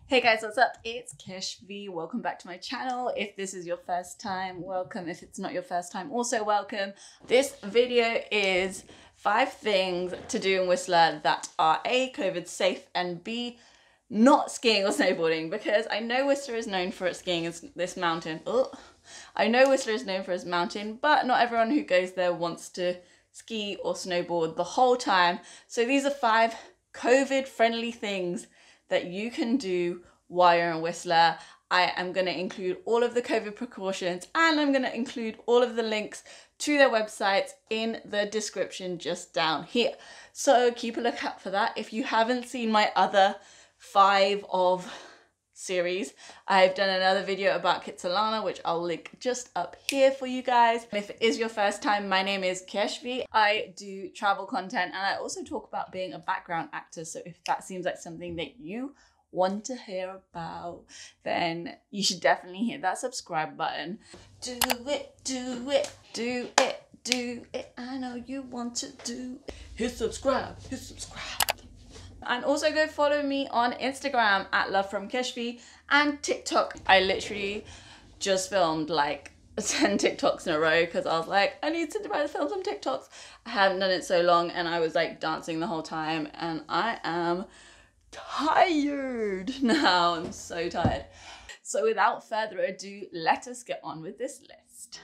Hey guys, what's up? It's Kesvi. Welcome back to my channel. If this is your first time, welcome. If it's not your first time, also welcome. This video is 5 things to do in Whistler that are A, COVID safe, and B, not skiing or snowboarding, because I know Whistler is known for its skiing as this mountain. I know Whistler is known for its mountain, but not everyone who goes there wants to ski or snowboard the whole time. So these are 5 COVID friendly things that you can do while you're in Whistler. I am going to include all of the COVID precautions, and I'm going to include all of the links to their websites in the description just down here. So keep a lookout for that. If you haven't seen my other 5 of series, I've done another video about Kitsilano, which I'll link just up here for you guys. If it is your first time, my name is Kesvi. I do travel content, and I also talk about being a background actor. So if that seems like something that you want to hear about, then you should definitely hit that subscribe button. Do it, do it, do it, do it. I know you want to do it. Hit subscribe, hit subscribe. And also go follow me on Instagram at lovefromkeshvi and TikTok. I literally just filmed like 10 TikToks in a row because I was like, I need to film some TikToks. I haven't done it so long, and I was like dancing the whole time, and I am tired now. I'm so tired. So without further ado, let us get on with this list.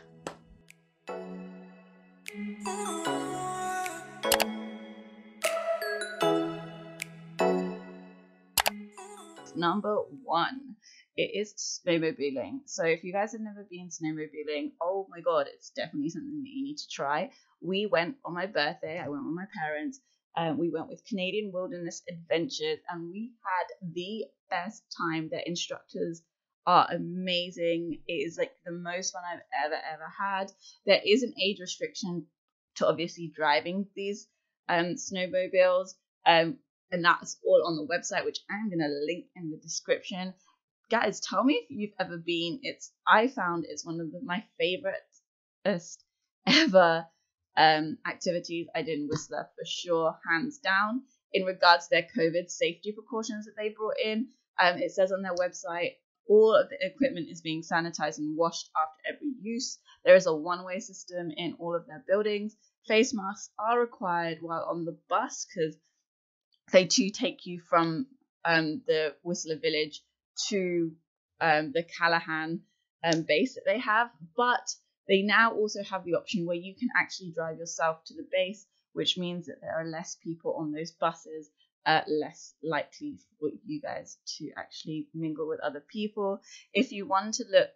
Number 1, it is snowmobiling. So if you guys have never been snowmobiling, oh my god, it's definitely something that you need to try. We went on my birthday. I went with my parents. We went with Canadian Wilderness Adventures, and we had the best time. Their instructors are amazing. It is like the most fun I've ever had. There is an age restriction to obviously driving these snowmobiles, and that's all on the website, which I'm gonna link in the description. Guys, tell me if you've ever been. I found it's one of my favorite ever activities I did in Whistler, for sure, hands down. In regards to their COVID safety precautions that they brought in, it says on their website all of the equipment is being sanitized and washed after every use. There is a one-way system in all of their buildings. Face masks are required while on the bus, because they do take you from the Whistler village to the Callahan base that they have, but they now also have the option where you can actually drive yourself to the base, which means that there are less people on those buses, less likely for you guys to actually mingle with other people. If you want to look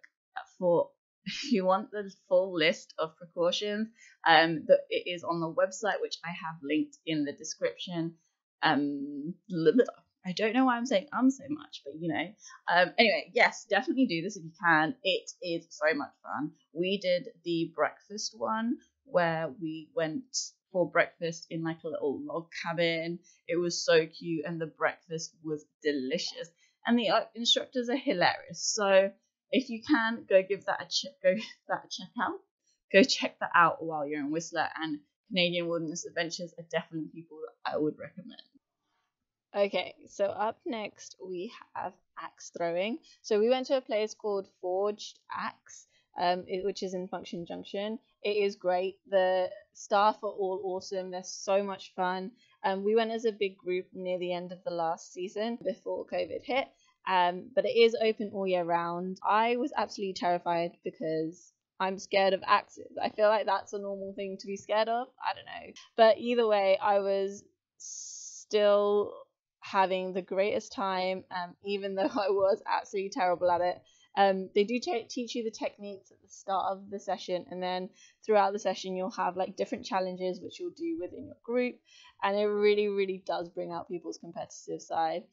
if you want the full list of precautions, that it is on the website, which I have linked in the description. I don't know why I'm saying so much, but you know. Anyway, yes, definitely do this if you can. It is so much fun. We did the breakfast one where we went for breakfast in like a little log cabin. It was so cute, and the breakfast was delicious, and the instructors are hilarious. So if you can, go give that a check out. Go check that out while you're in Whistler, and Canadian Wilderness Adventures are definitely people that I would recommend. Okay, so up next we have axe throwing. So we went to a place called Forged Axe, which is in Function Junction. It is great. The staff are all awesome. They're so much fun. We went as a big group near the end of the last season before COVID hit, but it is open all year round. I was absolutely terrified because I'm scared of axes. I feel like that's a normal thing to be scared of. I don't know. But either way, I was still having the greatest time, even though I was absolutely terrible at it. They do teach you the techniques at the start of the session, and then throughout the session you'll have like different challenges which you'll do within your group, and it really does bring out people's competitive side.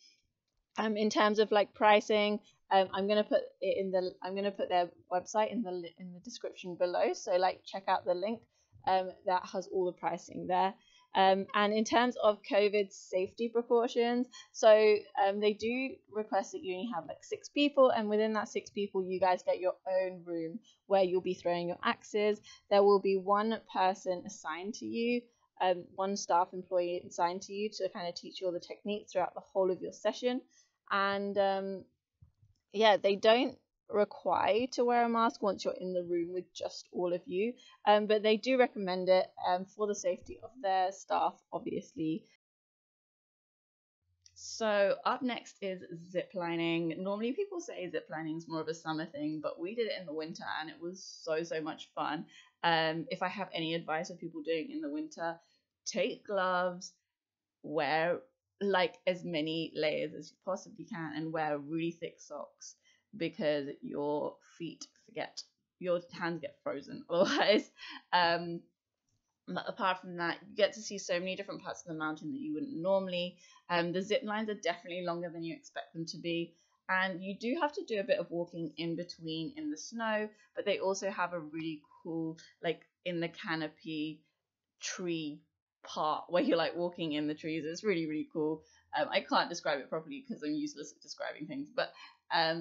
In terms of like pricing, I'm gonna put their website in the description below, so like check out the link that has all the pricing there. And in terms of COVID safety precautions, so they do request that you only have like 6 people, and within that 6 people you guys get your own room where you'll be throwing your axes. There will be one person assigned to you, one staff employee assigned to you to kind of teach you all the techniques throughout the whole of your session. And yeah, they don't require you to wear a mask once you're in the room with just all of you, but they do recommend it for the safety of their staff, obviously. So up next is zip lining. Normally people say zip lining is more of a summer thing, but we did it in the winter and it was so much fun. If I have any advice for people doing it in the winter, take gloves, wear like as many layers as you possibly can, and wear really thick socks because your hands get frozen otherwise. Um, but apart from that, you get to see so many different parts of the mountain that you wouldn't normally. The zip lines are definitely longer than you expect them to be. And you do have to do a bit of walking in between in the snow, but they also have a really cool, like in the canopy tree part where you're like walking in the trees. It's really cool. I can't describe it properly because I'm useless at describing things, but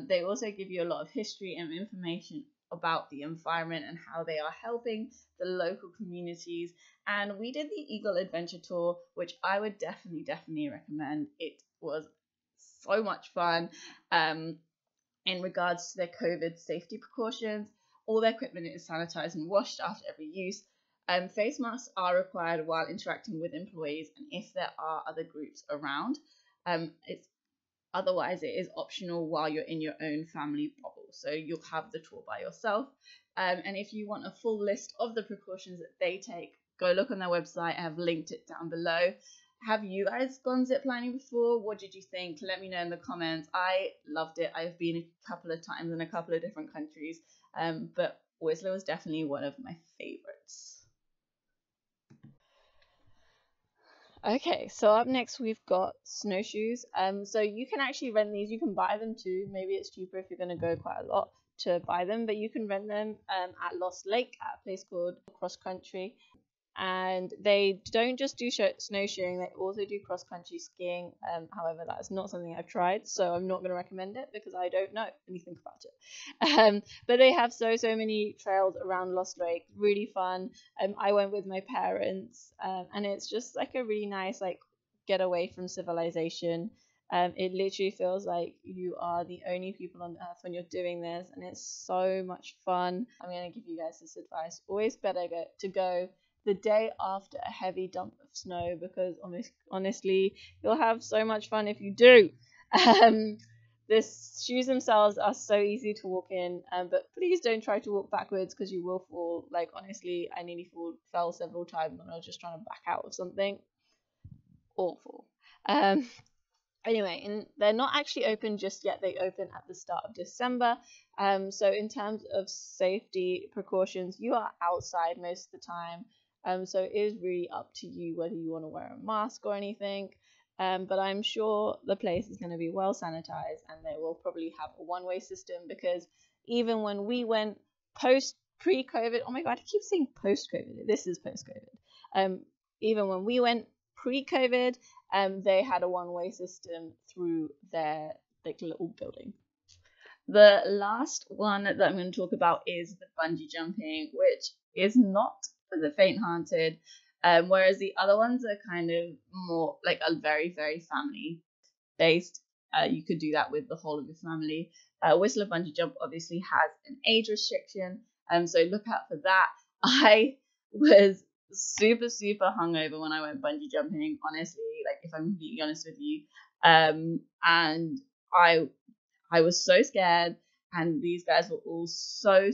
they also give you a lot of history and information about the environment and how they are helping the local communities. And we did the Eagle Adventure Tour, which I would definitely recommend. It was so much fun. In regards to their COVID safety precautions, all their equipment is sanitized and washed after every use. Face masks are required while interacting with employees and if there are other groups around. It's Otherwise, it is optional while you're in your own family bubble. So you'll have the tour by yourself. And if you want a full list of the precautions that they take, go look on their website. I have linked it down below. Have you guys gone ziplining before? What did you think? Let me know in the comments. I loved it. I've been a couple of times in a couple of different countries, but Whistler was definitely one of my favorites. Okay, so up next we've got snowshoes. So you can actually rent these. You can buy them too. Maybe it's cheaper if you're going to go quite a lot to buy them, but you can rent them at Lost Lake at a place called Cross Country. And they don't just do snowshoeing, they also do cross country skiing. However, that is not something I've tried, so I'm not going to recommend it because I don't know anything about it. But they have so many trails around Lost Lake, really fun. I went with my parents, and it's just like a really nice like get away from civilization. It literally feels like you are the only people on earth when you're doing this, and it's so much fun. I'm going to give you guys this advice: always better to go the day after a heavy dump of snow, because honestly, you'll have so much fun if you do. The shoes themselves are so easy to walk in, but please don't try to walk backwards because you will fall. Like honestly, I nearly fell several times when I was just trying to back out of something. Awful. Anyway, and they're not actually open just yet. They open at the start of December. So in terms of safety precautions, you are outside most of the time. So it is really up to you whether you want to wear a mask or anything. But I'm sure the place is going to be well sanitized, and they will probably have a one-way system, because even when we went pre-COVID, oh my God, I keep saying post-COVID. This is post-COVID. Even when we went pre-COVID, they had a one-way system through their like little building. The last one that I'm going to talk about is the bungee jumping, which is not for the faint-hearted, whereas the other ones are kind of more like a very family based. You could do that with the whole of your family. Whistler Bungee Jump obviously has an age restriction, so look out for that. I was super hungover when I went bungee jumping, honestly, like if I'm completely honest with you, and I was so scared, and these guys were all so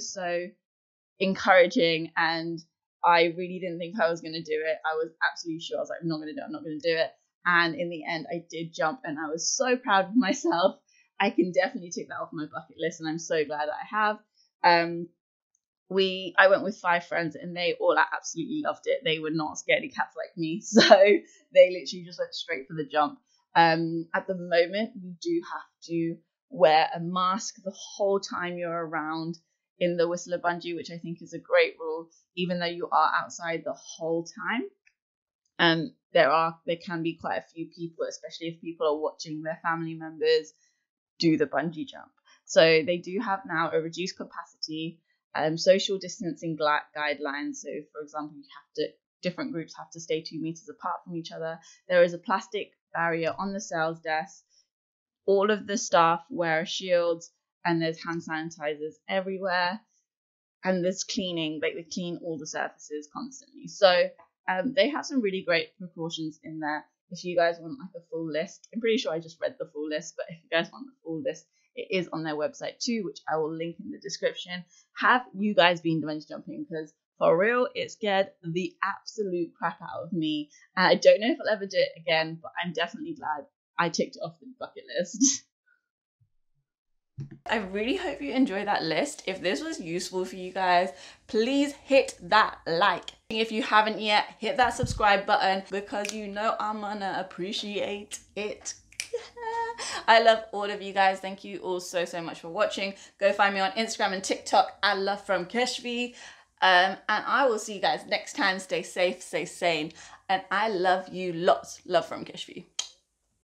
encouraging, and I really didn't think I was going to do it. I was absolutely sure. I was like, I'm not going to do it. And in the end, I did jump, and I was so proud of myself. I can definitely tick that off my bucket list, and I'm so glad that I have. I went with 5 friends, and they all absolutely loved it. They were not scaredy cats like me, so they literally just went straight for the jump. At the moment, you do have to wear a mask the whole time you're around in the Whistler Bungee, which I think is a great rule, even though you are outside the whole time. There can be quite a few people, especially if people are watching their family members do the bungee jump. So they do have now a reduced capacity, social distancing guidelines. So for example, different groups have to stay 2 meters apart from each other. There is a plastic barrier on the sales desk. all of the staff wear shields, and there's hand sanitizers everywhere, and there's cleaning, like they clean all the surfaces constantly. So they have some really great precautions in there. If you guys want like a full list, I'm pretty sure I just read the full list, but if you guys want the full list, it is on their website too, which I will link in the description. Have you guys been bungee jumping? Because for real, it scared the absolute crap out of me. And I don't know if I'll ever do it again, but I'm definitely glad I ticked it off the bucket list. I really hope you enjoyed that list. If this was useful for you guys, please hit that like. If you haven't yet, hit that subscribe button because you know I'm gonna appreciate it. I love all of you guys. Thank you all so much for watching. Go find me on Instagram and TikTok at Love from Kesvi. And I will see you guys next time. Stay safe, stay sane, and I love you lots. Love from Kesvi.